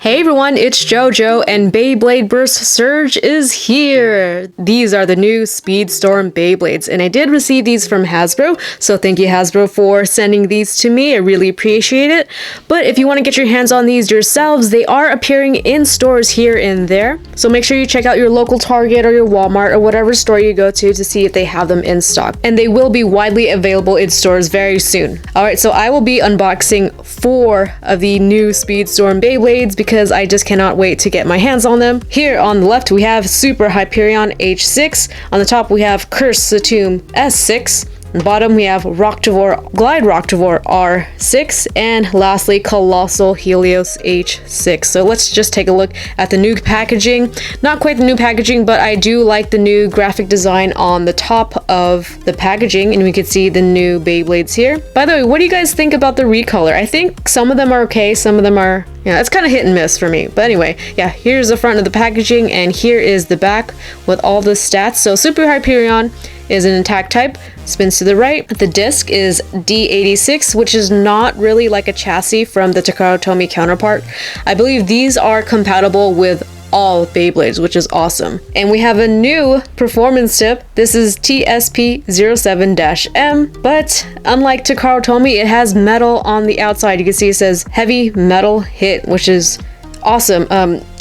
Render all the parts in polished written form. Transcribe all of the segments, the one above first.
Hey everyone, it's JoJo and Beyblade Burst Surge is here! These are the new Speedstorm Beyblades, and I did receive these from Hasbro, so thank you Hasbro for sending these to me, I really appreciate it. But if you want to get your hands on these yourselves, they are appearing in stores here and there, so make sure you check out your local Target or your Walmart or whatever store you go to see if they have them in stock. And they will be widely available in stores very soon. Alright, so I will be unboxing 4 of the new Speedstorm Beyblades because I just cannot wait to get my hands on them. Here on the left we have Super Hyperion H6, on the top we have Satomb S6, on the bottom we have Glide Roktavor R6, and lastly Kolossal Helios H6. So let's just take a look at the new packaging. Not quite the new packaging, but I do like the new graphic design on the top of the packaging, and we can see the new Beyblades here. By the way, what do you guys think about the recolor? I think some of them are okay, some of them are, yeah, it's kind of hit and miss for me. But anyway, yeah, here's the front of the packaging, and here is the back with all the stats. So Super Hyperion is an attack type, spins to the right. The disc is D86, which is not really like a chassis from the Takara Tomy counterpart. I believe these are compatible with all Beyblades, which is awesome. And we have a new performance tip. This is TSP07-M, but unlike Takara Tomy, it has metal on the outside. You can see it says heavy metal hit, which is awesome.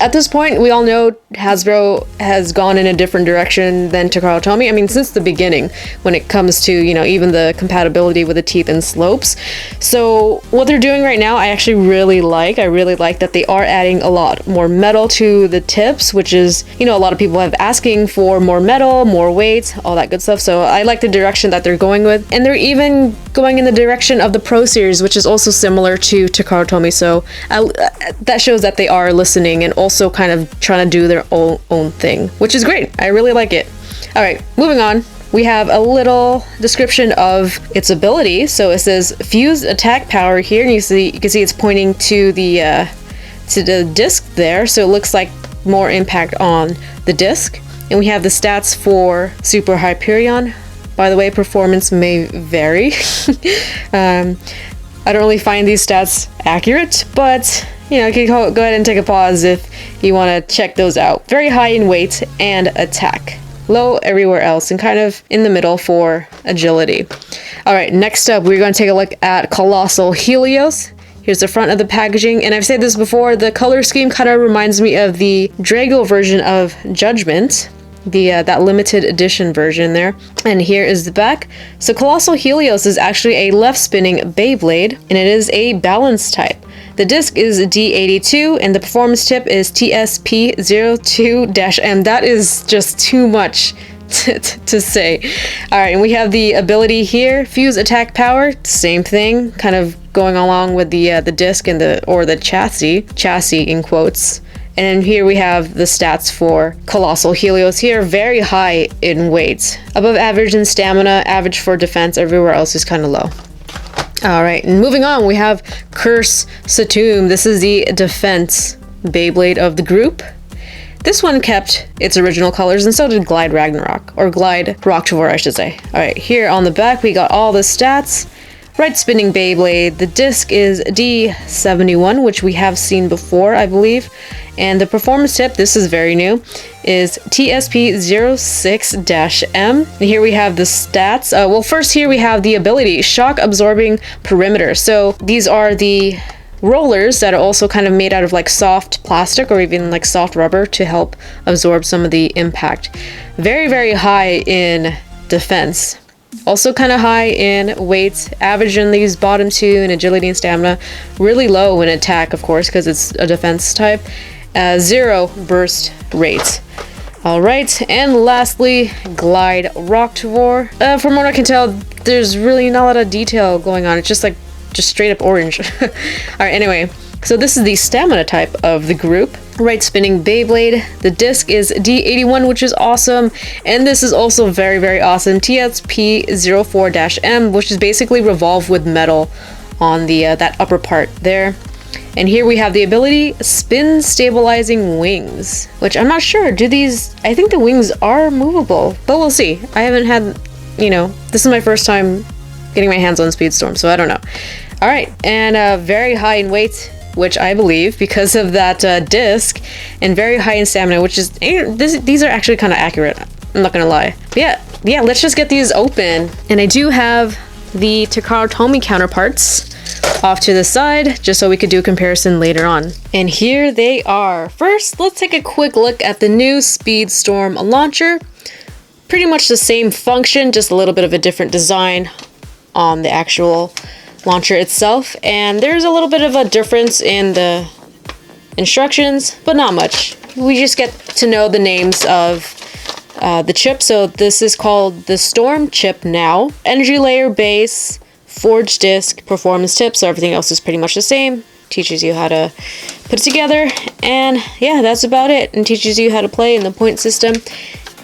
At this point, we all know Hasbro has gone in a different direction than Takara Tomy. I mean, since the beginning, when it comes to, you know, even the compatibility with the teeth and slopes. So what they're doing right now, I actually really like. I really like that they are adding a lot more metal to the tips, which is, you know, a lot of people have asking for more metal, more weight, all that good stuff. So I like the direction that they're going with. And they're even going in the direction of the Pro Series, which is also similar to Takara Tomy. So that shows that they are listening and also kind of trying to do their own thing, which is great. I really like it. All right, moving on. We have a little description of its ability. So it says fuse attack power here, and you can see it's pointing to the disc there. So it looks like more impact on the disc. And we have the stats for Super Hyperion. By the way, performance may vary. I don't really find these stats accurate, but you know, you can go ahead and take a pause if you want to check those out. Very high in weight and attack. Low everywhere else and kind of in the middle for agility. All right, next up, we're going to take a look at Kolossal Helios. Here's the front of the packaging, and I've said this before, the color scheme kind of reminds me of the Drago version of Judgment. That limited edition version there. And here is the back. So Kolossal Helios is actually a left spinning Beyblade, and it is a balance type. The disc is D82 and the performance tip is TSP02-M. That is just too much to say. Alright, and we have the ability here, fuse attack power, same thing, kind of going along with the disc and the chassis in quotes. And here we have the stats for Kolossal Helios here, very high in weight. Above average in stamina, average for defense, everywhere else is kind of low. Alright, and moving on, we have Satomb. This is the defense Beyblade of the group. This one kept its original colors, and so did Glide Roktavor, I should say. Alright, here on the back we got all the stats. Right spinning Beyblade, the disc is D71, which we have seen before, I believe. And the performance tip, this is very new, is TSP06-M. And here we have the stats. Well, first here we have the ability, shock absorbing perimeter. So these are the rollers that are also kind of made out of like soft plastic or even like soft rubber to help absorb some of the impact. Very, very high in defense. Also kind of high in weight, average in these bottom two in agility and stamina, really low in attack, of course, because it's a defense type. 0 burst rate. Alright, and lastly, Glide Roktavor. From what I can tell, there's really not a lot of detail going on. It's just straight up orange. Alright, anyway, so this is the stamina type of the group. Right spinning Beyblade. The disc is D81, which is awesome. And this is also very, very awesome. TSP04-M, which is basically revolved with metal on the that upper part there. And here we have the ability spin stabilizing wings, which I'm not sure. Do these, I think the wings are movable, but we'll see. I haven't had, you know, this is my first time getting my hands on Speedstorm, so I don't know. All right, and very high in weight, which I believe because of that disc, and very high in stamina, which is these are actually kind of accurate. I'm not gonna lie. But yeah, let's just get these open. And I do have the Takara Tomy counterparts off to the side, just so we could do a comparison later on. And here they are. First, let's take a quick look at the new Speedstorm launcher. Pretty much the same function, just a little bit of a different design on the actual launcher itself. And there's a little bit of a difference in the instructions, but not much. We just get to know the names of the chip. So this is called the Storm chip now. Energy layer base, forged disc, performance tip. So everything else is pretty much the same. Teaches you how to put it together. And yeah, that's about it. And teaches you how to play in the point system.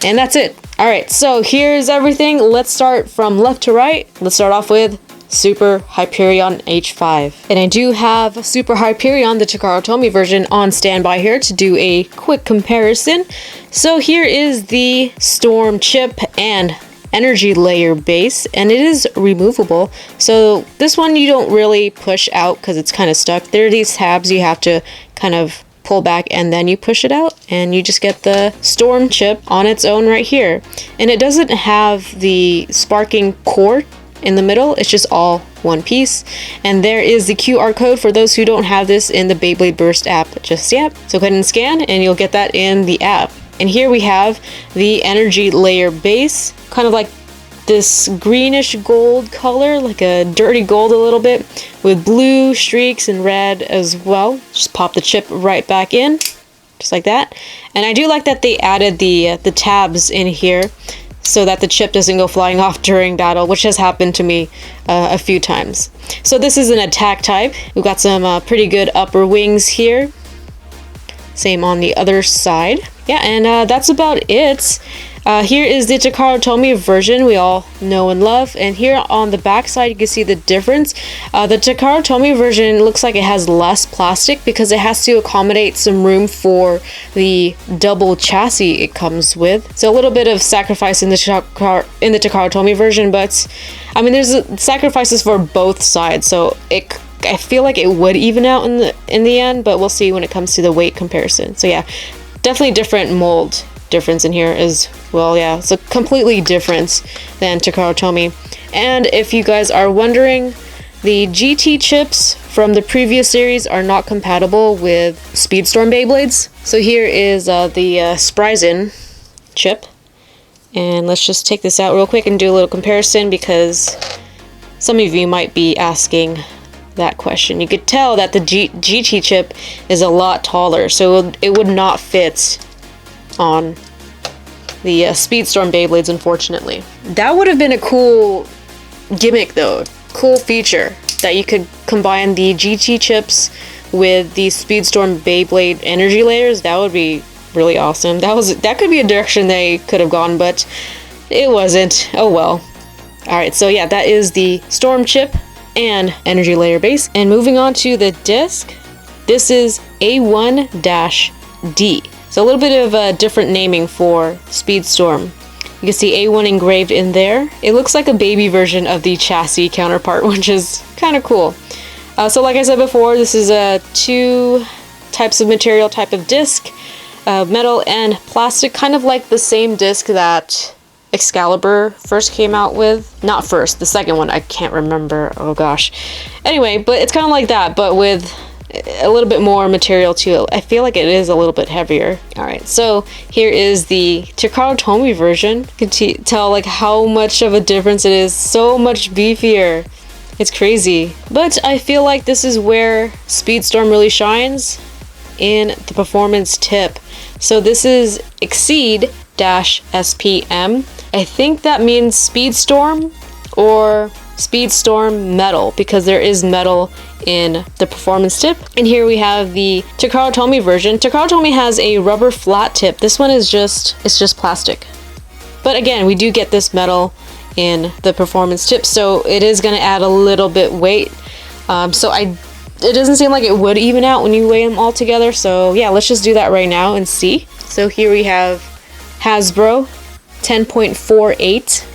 And that's it. All right, so here's everything. Let's start from left to right. Let's start off with Super Hyperion H5. And I do have Super Hyperion, the Takara Tomy version, on standby here to do a quick comparison. So here is the Storm chip and energy layer base, and it is removable. So this one you don't really push out because it's kind of stuck. There are these tabs you have to kind of pull back and then you push it out, and you just get the Storm chip on its own right here. And it doesn't have the sparking core in the middle, it's just all one piece. And there is the QR code for those who don't have this in the Beyblade Burst app just yet. So go ahead and scan and you'll get that in the app. And here we have the energy layer base, kind of like this greenish gold color, like a dirty gold a little bit, with blue streaks and red as well. Just pop the chip right back in, just like that. And I do like that they added the tabs in here so that the chip doesn't go flying off during battle, which has happened to me a few times. So this is an attack type. We've got some pretty good upper wings here. Same on the other side. Yeah, and that's about it. Here is the Takara Tomy version we all know and love. And here on the back side, you can see the difference. The Takara Tomy version looks like it has less plastic because it has to accommodate some room for the double chassis it comes with. So a little bit of sacrifice in the Takara Tomy version, but I mean, there's sacrifices for both sides. So I feel like it would even out in the end, but we'll see when it comes to the weight comparison. So yeah, definitely different mold difference in here as well. Yeah, it's a completely different than Takara Tomy. And if you guys are wondering, the GT chips from the previous series are not compatible with Speedstorm Beyblades. So here is the Spryzen chip, and let's just take this out real quick and do a little comparison because some of you might be asking that question. You could tell that the GT chip is a lot taller, so it would not fit on the Speedstorm Beyblades, unfortunately. That would have been a cool gimmick though, cool feature, that you could combine the GT chips with the Speedstorm Beyblade energy layers. That would be really awesome. That could be a direction they could have gone, but it wasn't. Oh well. Alright, so yeah, that is the Storm chip and energy layer base. And moving on to the disc, this is A1-D. So a little bit of a different naming for Speedstorm. You can see A1 engraved in there. It looks like a baby version of the chassis counterpart, which is kind of cool. So like I said before, this is two types of material, type of disc, metal and plastic, kind of like the same disc that Excalibur first came out with. Not first, the second one, I can't remember. Oh gosh. Anyway, but it's kind of like that, but with a little bit more material to it. I feel like it is a little bit heavier. Alright, so here is the Takara Tomy version. You can tell like how much of a difference it is. So much beefier. It's crazy. But I feel like this is where Speedstorm really shines, in the performance tip. So this is Exceed-SPM. I think that means Speedstorm or Speedstorm metal, because there is metal in the performance tip. And here we have the Takara Tomy version. Takara Tomy has a rubber flat tip. This one is just plastic. But again, we do get this metal in the performance tip, so it is going to add a little bit weight. It doesn't seem like it would even out when you weigh them all together. So yeah, let's just do that right now and see. So here we have Hasbro 10.48,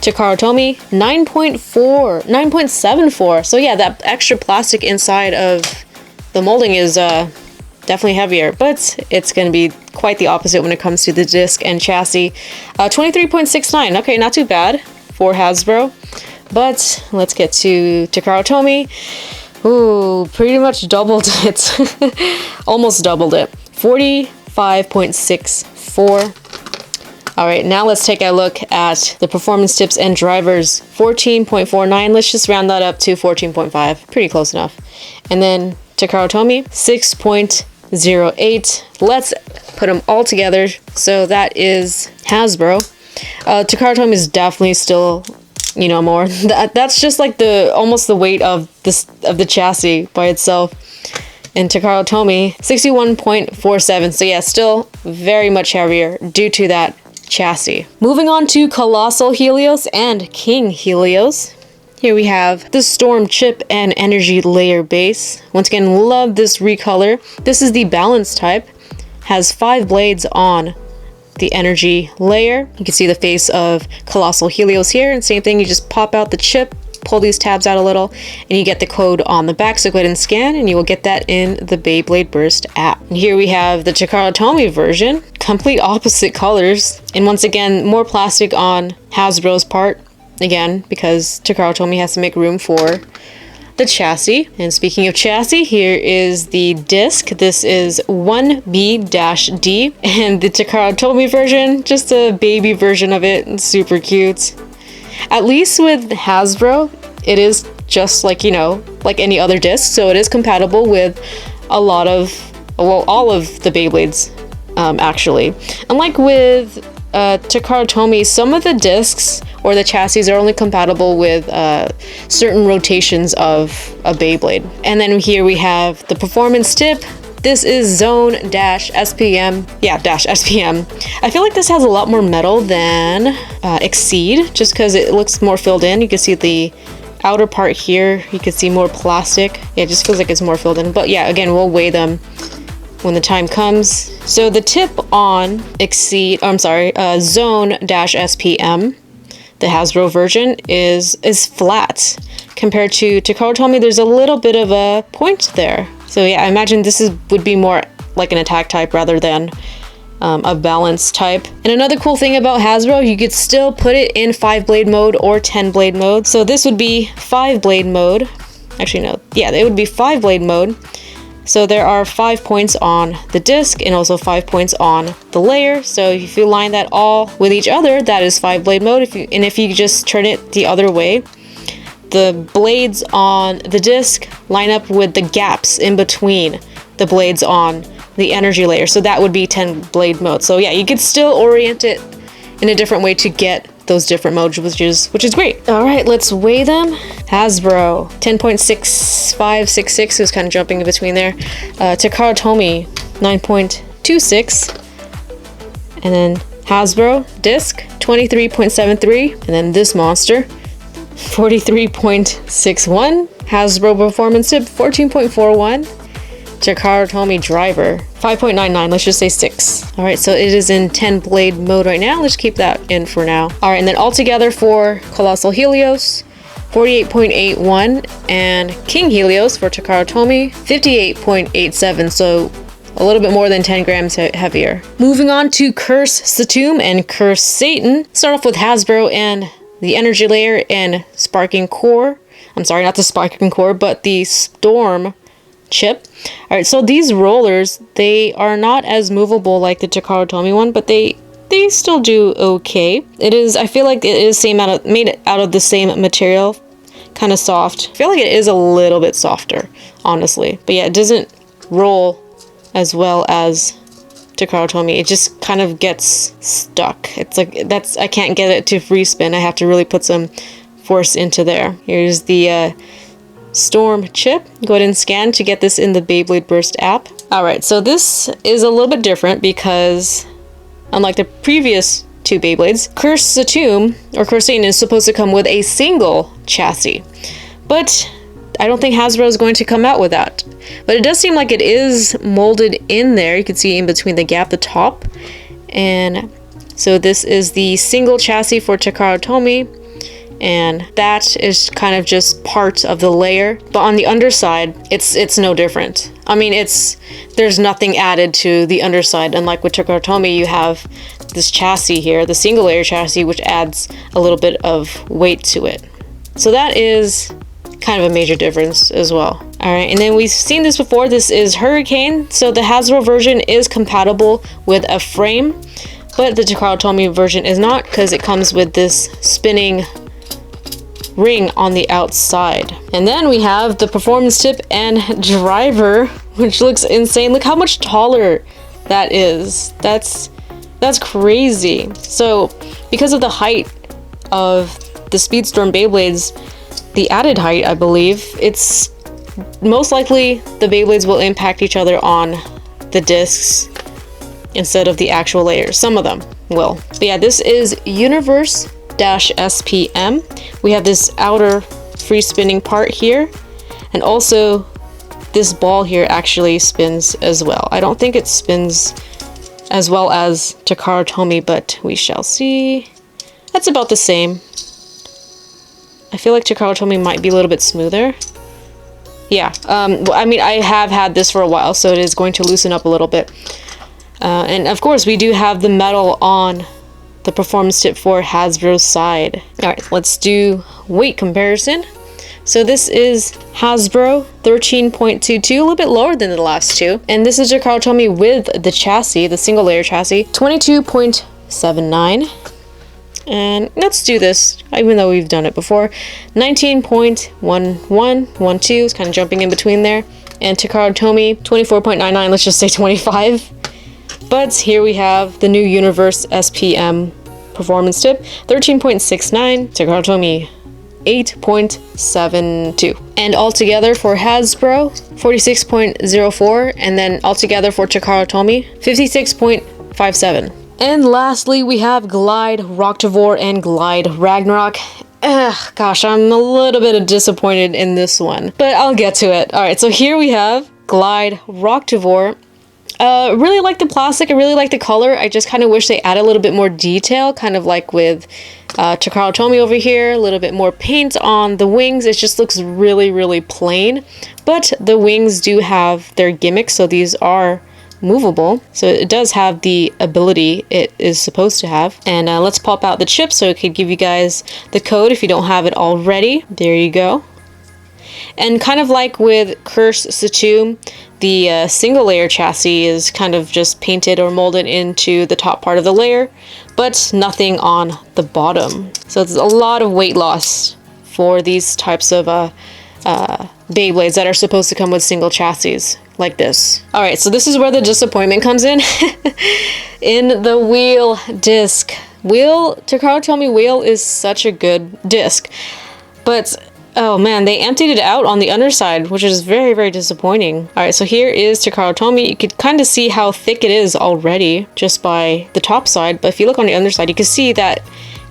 Takara Tomy 9.74. So yeah, that extra plastic inside of the molding is definitely heavier, but it's going to be quite the opposite when it comes to the disc and chassis. 23.69, okay, not too bad for Hasbro. But let's get to Takara Tomy. Ooh, pretty much doubled it. Almost doubled it. 45.64. All right, now let's take a look at the performance tips and drivers. 14.49. Let's just round that up to 14.5. Pretty close enough. And then Takara Tomy, 6.08. Let's put them all together. So that is Hasbro. Takara Tomy is definitely still, you know, more. That's just like almost the weight of the chassis by itself. And Takara Tomy, 61.47. So yeah, still very much heavier due to that chassis. Moving on to Kolossal Helios and King Helios. Here we have the Storm Chip and Energy Layer base. Once again, love this recolor. This is the balance type. Has 5 blades on the energy layer. You can see the face of Kolossal Helios here, and same thing, you just pop out the chip, pull these tabs out a little, and you get the code on the back. So go ahead and scan, and you will get that in the Beyblade Burst app. And here we have the Takara Tomy version, complete opposite colors, and once again, more plastic on Hasbro's part, again, because Takara Tomy has to make room for the chassis. And speaking of chassis, here is the disc. This is 1B-D, and the Takara Tomy version, just a baby version of it. It's super cute. At least with Hasbro, it is just like, you know, like any other disc, so it is compatible with a lot of, well, all of the Beyblades, actually. Unlike with Takara Tomy, some of the discs or the chassis are only compatible with certain rotations of a Beyblade. And then here we have the performance tip. This is Zone-SPM. Yeah, -SPM. I feel like this has a lot more metal than Exceed, just because it looks more filled in. You can see the outer part here. You can see more plastic. Yeah, it just feels like it's more filled in. But yeah, again, we'll weigh them when the time comes. So the tip on Zone-SPM, the Hasbro version, is flat. Compared to Takara Tomy, there's a little bit of a point there. So yeah, I imagine this would be more like an attack type rather than a balance type. And another cool thing about Hasbro, you could still put it in 5-blade mode or 10-blade mode. So this would be 5-blade mode. Actually, no. Yeah, it would be 5-blade mode. So there are 5 points on the disc and also 5 points on the layer. So if you line that all with each other, that is 5-blade mode. If you just turn it the other way, the blades on the disc line up with the gaps in between the blades on the energy layer. So that would be 10-blade mode. So yeah, you could still orient it in a different way to get those different modes, which is great. All right, let's weigh them. Hasbro, 10.6566, was kind of jumping in between there. Takara Tomy, 9.26. And then Hasbro disc, 23.73. And then this monster, 43.61. Hasbro performance tip, 14.41. Takara Tomy driver, 5.99. Let's just say 6. All right, so it is in 10-blade mode right now. Let's keep that in for now. All right, and then all together for Kolossal Helios, 48.81, and King Helios for Takara Tomy, 58.87. So a little bit more than 10 grams heavier. Moving on to Curse Satomb and Curse Satan. Start off with Hasbro and the energy layer and sparking core. I'm sorry, not the sparking core, but the storm chip. All right, so these rollers, they are not as movable like the Takara Tomy one, but they still do okay. I feel like it is made out of the same material, kind of soft. I feel like it is a little bit softer, honestly. But yeah, it doesn't roll as well as Takara Tomy. It just kind of gets stuck. It's like I can't get it to free spin. I have to really put some force into there. Here's the Storm chip. Go ahead and scan to get this in the Beyblade Burst app. Alright, so this is a little bit different because unlike the previous two Beyblades, Curse Satomb or Curse Satan is supposed to come with a single chassis. But I don't think Hasbro is going to come out with that. But it does seem like it is molded in there. You can see in between the gap, the top. And so this is the single chassis for Takara Tomy. and that is kind of just part of the layer. But on the underside, it's no different. I mean, there's nothing added to the underside. Unlike with Takara Tomy, you have this chassis here, the single layer chassis, which adds a little bit of weight to it. So that is kind of a major difference as well. All right, and then we've seen this before. This is Hurricane. So the Hasbro version is compatible with a frame, but the Takara Tomy version is not, because it comes with this spinning ring on the outside. And then we have the performance tip and driver, which looks insane. Look how much taller that is. That's crazy. So because of the height of the Speedstorm Beyblades, the added height, I believe, it's most likely the Beyblades will impact each other on the discs instead of the actual layers. Some of them will. But yeah, this is Universe-SPM. We have this outer free spinning part here, and also this ball here actually spins as well. I don't think it spins as well as Takara Tomy, but we shall see. That's about the same. I feel like Takara Tomy might be a little bit smoother. Yeah, I mean, I have had this for a while, so it is going to loosen up a little bit. And of course, we do have the metal on the performance tip for Hasbro's side. All right, let's do weight comparison. So this is Hasbro 13.22, a little bit lower than the last two. And this is Takara Tomy with the chassis, the single layer chassis, 22.79. And let's do this, even though we've done it before. 19.1112 is kind of jumping in between there. And Takara Tomy, 24.99, let's just say 25. But here we have the new Universe SPM performance tip, 13.69. Takara Tomy, 8.72. And altogether for Hasbro, 46.04. And then altogether for Takara Tomy, 56.57. And lastly, we have Glide Roktavor and Glide Ragnarok. Gosh, I'm a little bit disappointed in this one, but I'll get to it. All right, so here we have Glide Roktavor. Really like the plastic. I really like the color. I just kind of wish they added a little bit more detail, kind of like with Takara Tomy over here. A little bit more paint on the wings. It just looks really, really plain. But the wings do have their gimmicks, so these are movable, so it does have the ability it is supposed to have. And let's pop out the chip so it could give you guys the code if you don't have it already. There you go. And kind of like with Cursed Satomb, the single layer chassis is kind of just painted or molded into the top part of the layer, but nothing on the bottom. So there's a lot of weight loss for these types of Beyblades that are supposed to come with single chassis like this. All right, so this is where the disappointment comes in. In the wheel disc. Takara Tomy wheel is such a good disc, but oh man, they emptied it out on the underside, which is very, very disappointing. All right, so here is Takara Tomy. You could kind of see how thick it is already just by the top side, but if you look on the underside, you can see that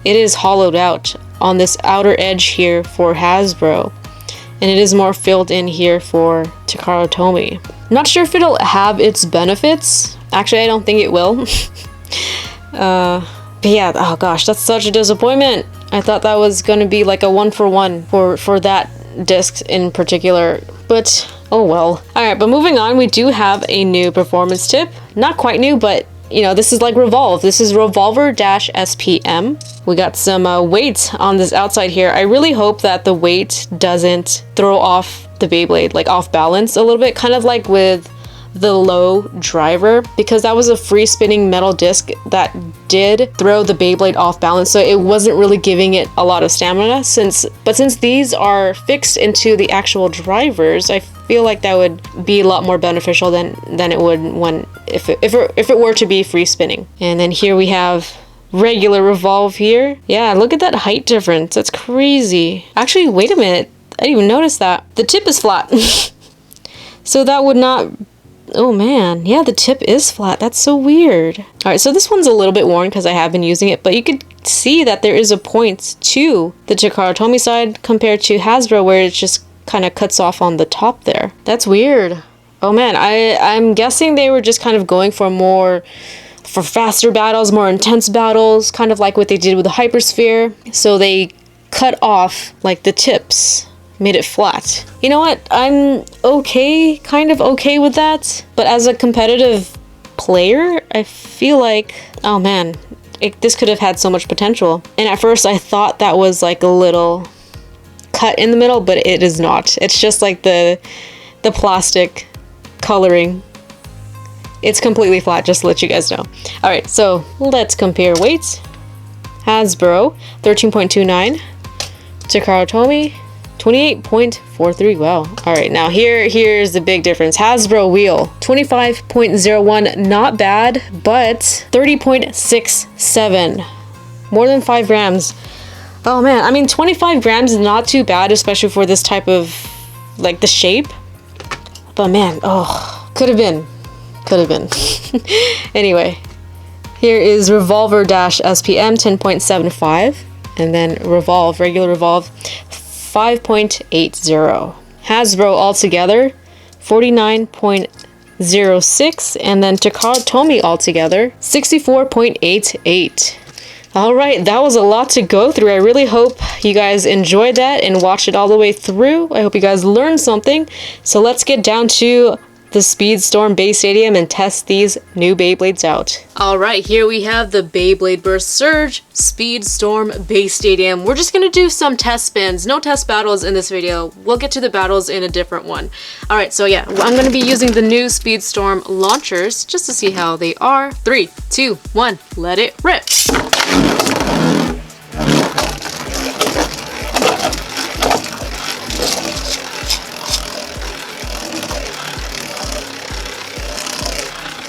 it is hollowed out on this outer edge here for Hasbro. And it is more filled in here for Takara Tomy. Not sure if it'll have its benefits. Actually, I don't think it will. But yeah, oh gosh, that's such a disappointment. I thought that was gonna be like a 1-for-1 for that disc in particular. But oh well. Alright, but moving on, we do have a new performance tip. Not quite new, but you know, this is like Revolve. This is Revolver-SPM. We got some weight on this outside here. I really hope that the weight doesn't throw off the Beyblade, like off balance a little bit, kind of like with the low driver, because that was a free spinning metal disc that did throw the Beyblade off balance, so it wasn't really giving it a lot of stamina. Since these are fixed into the actual drivers, I feel like that would be a lot more beneficial than it would when if it were to be free spinning. And then here we have regular Revolve here. Yeah, look at that height difference. That's crazy. Actually, wait a minute. I didn't even notice that. The tip is flat. So that would not... Oh man, yeah, the tip is flat. That's so weird. All right, so this one's a little bit worn because I have been using it, but you could see that there is a point to the Takara Tomy side compared to Hasbro, where it just kind of cuts off on the top there. That's weird. Oh man, I'm guessing they were just kind of going for faster battles, more intense battles, kind of like what they did with the Hypersphere. So they cut off like the tips, made it flat. You know what? I'm okay, kind of okay with that. But as a competitive player, I feel like, oh man, this could have had so much potential. And at first I thought that was like a little cut in the middle, but it is not. It's just like the plastic coloring. It's completely flat, just to let you guys know. All right, so let's compare weights. Hasbro, 13.29. Takara Tomy, 28.43. Wow. All right, now here's the big difference. Hasbro wheel, 25.01. Not bad, but 30.67. More than 5 grams. Oh man, I mean 25 grams is not too bad, especially for this type of, like, the shape. But man, oh, could have been. Anyway, here is Revolver Dash SPM, 10.75. And then Revolve, regular Revolve, 5.80. Hasbro altogether, 49.06. And then Takara Tomy altogether, 64.88. All right, that was a lot to go through. I really hope you guys enjoyed that and watched it all the way through. I hope you guys learned something. So let's get down to the Speedstorm Base Stadium and test these new Beyblades out. All right, here we have the Beyblade Burst Surge Speedstorm Base Stadium. We're just gonna do some test spins, no test battles in this video. We'll get to the battles in a different one. All right, so yeah, I'm gonna be using the new Speedstorm launchers just to see how they are. 3, 2, 1, let it rip.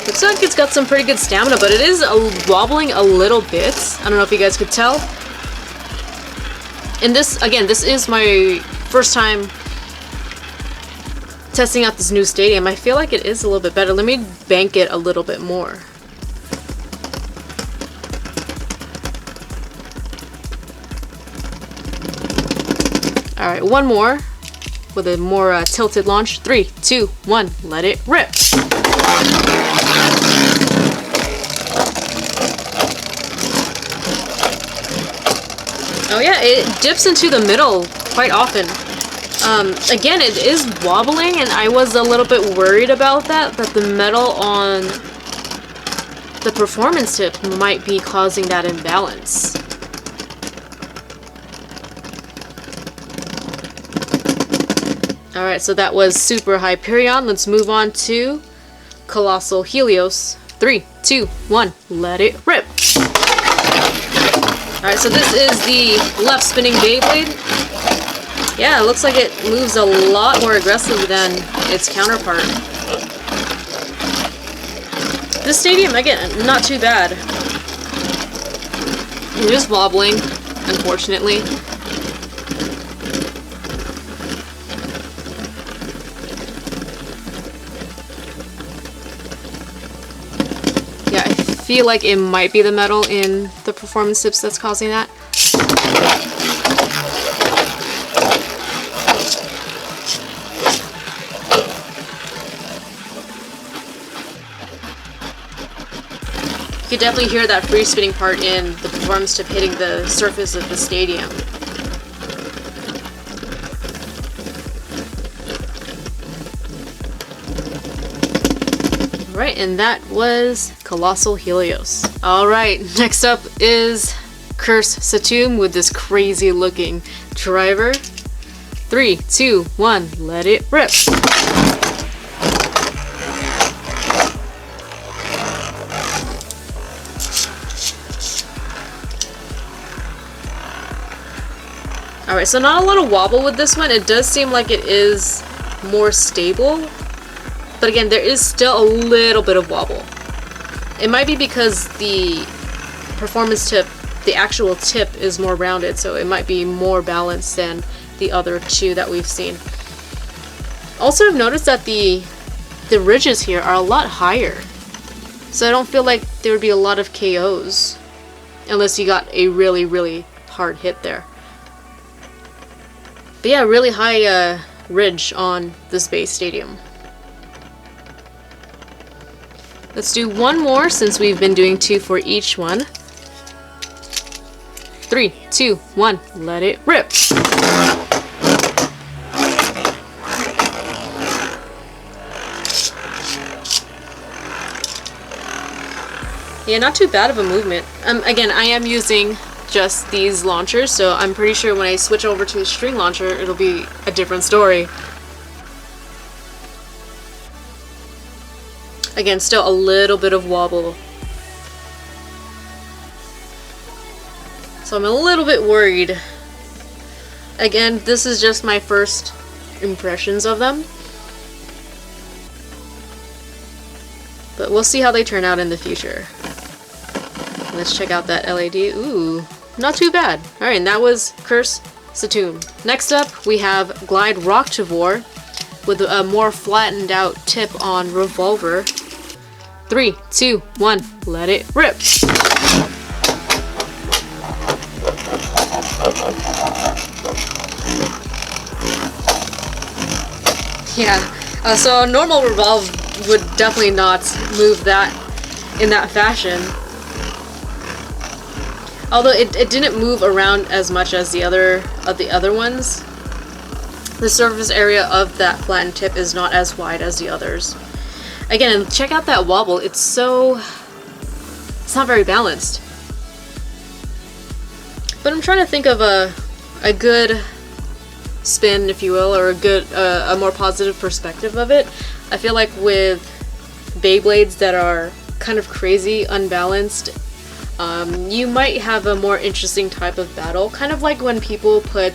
Looks like it's got some pretty good stamina, but it is wobbling a little bit. I don't know if you guys could tell. And this, again, this is my first time testing out this new stadium. I feel like it is a little bit better. Let me bank it a little bit more. All right, one more with a more tilted launch. 3, 2, 1, let it rip. Oh yeah, it dips into the middle quite often. Again, it is wobbling, and I was a little bit worried about that the metal on the performance tip might be causing that imbalance. Alright, so that was Super Hyperion. Let's move on to Kolossal Helios. 3, 2, 1, let it rip. Alright, so this is the left spinning Beyblade. Yeah, it looks like it moves a lot more aggressively than its counterpart. This stadium, again, not too bad. It's just wobbling, unfortunately. Yeah, I feel like it might be the metal in the performance tips that's causing that. You could definitely hear that free spinning part in the performance tip hitting the surface of the stadium. Alright, and that was Kolossal Helios. Alright, next up is Curse Satomb with this crazy looking driver. 3, 2, 1, let it rip. Alright, so not a lot of wobble with this one. It does seem like it is more stable. But again, there is still a little bit of wobble. It might be because the performance tip, the actual tip, is more rounded, so it might be more balanced than the other two that we've seen. Also, I've noticed that the ridges here are a lot higher. So I don't feel like there would be a lot of KOs unless you got a really, really hard hit there. But yeah, really high ridge on this base stadium. Let's do one more since we've been doing 2 for each one. 3, 2, 1, let it rip. Yeah, not too bad of a movement. Again, I am using just these launchers, so I'm pretty sure when I switch over to a string launcher, it'll be a different story. Again, still a little bit of wobble. So I'm a little bit worried. Again, this is just my first impressions of them. But we'll see how they turn out in the future. Let's check out that LAD. Ooh, not too bad. Alright, and that was Curse Satomb. Next up, we have Glide Roktavor with a more flattened out tip on Revolver. 3, 2, 1, let it rip. Yeah, so a normal Revolve would definitely not move that in that fashion. Although it didn't move around as much as the other ones. The surface area of that flattened tip is not as wide as the others. Again, check out that wobble. It's not very balanced. But I'm trying to think of a good spin, if you will, or a more positive perspective of it. I feel like with Beyblades that are kind of crazy, unbalanced, you might have a more interesting type of battle. Kind of like when people put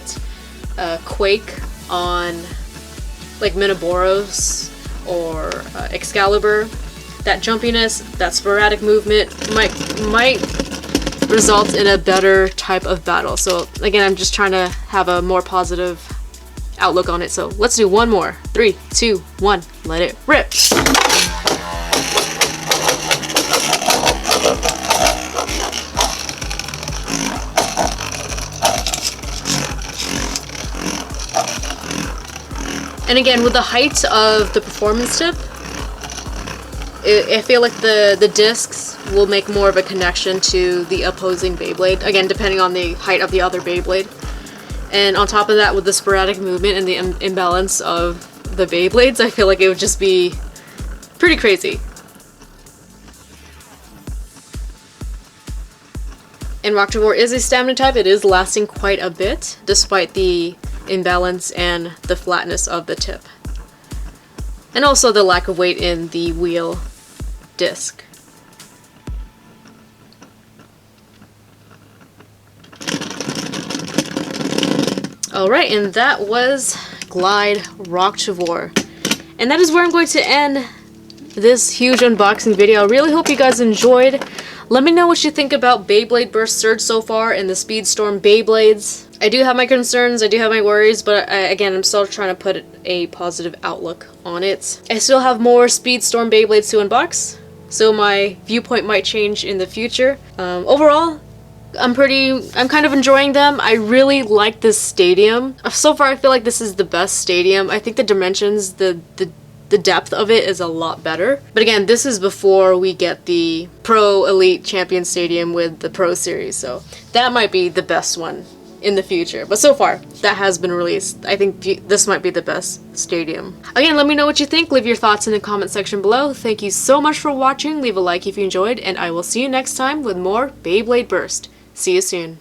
Quake on like Minoboros or Excalibur. That jumpiness, that sporadic movement might result in a better type of battle. So again, I'm just trying to have a more positive outlook on it. So let's do one more. 3, 2, 1, let it rip. And again, with the height of the performance tip, I feel like the discs will make more of a connection to the opposing Beyblade. Again, depending on the height of the other Beyblade. And on top of that, with the sporadic movement and the imbalance of the Beyblades, I feel like it would just be pretty crazy. And Roktavor is a stamina type. It is lasting quite a bit, despite the imbalance and the flatness of the tip. And also the lack of weight in the wheel disc. Alright, and that was Glide Roktavor. And that is where I'm going to end this huge unboxing video. I really hope you guys enjoyed. Let me know what you think about Beyblade Burst Surge so far and the Speedstorm Beyblades. I do have my concerns, I do have my worries, but again, I'm still trying to put a positive outlook on it. I still have more Speedstorm Beyblades to unbox, so my viewpoint might change in the future. Overall, I'm kind of enjoying them. I really like this stadium. So far, I feel like this is the best stadium. I think the dimensions, the depth of it is a lot better. But again, this is before we get the Pro Elite Champion Stadium with the Pro Series, so that might be the best one in the future. But so far, that has been released. I think this might be the best stadium. Again, let me know what you think. Leave your thoughts in the comment section below. Thank you so much for watching. Leave a like if you enjoyed, and I will see you next time with more Beyblade Burst. See you soon.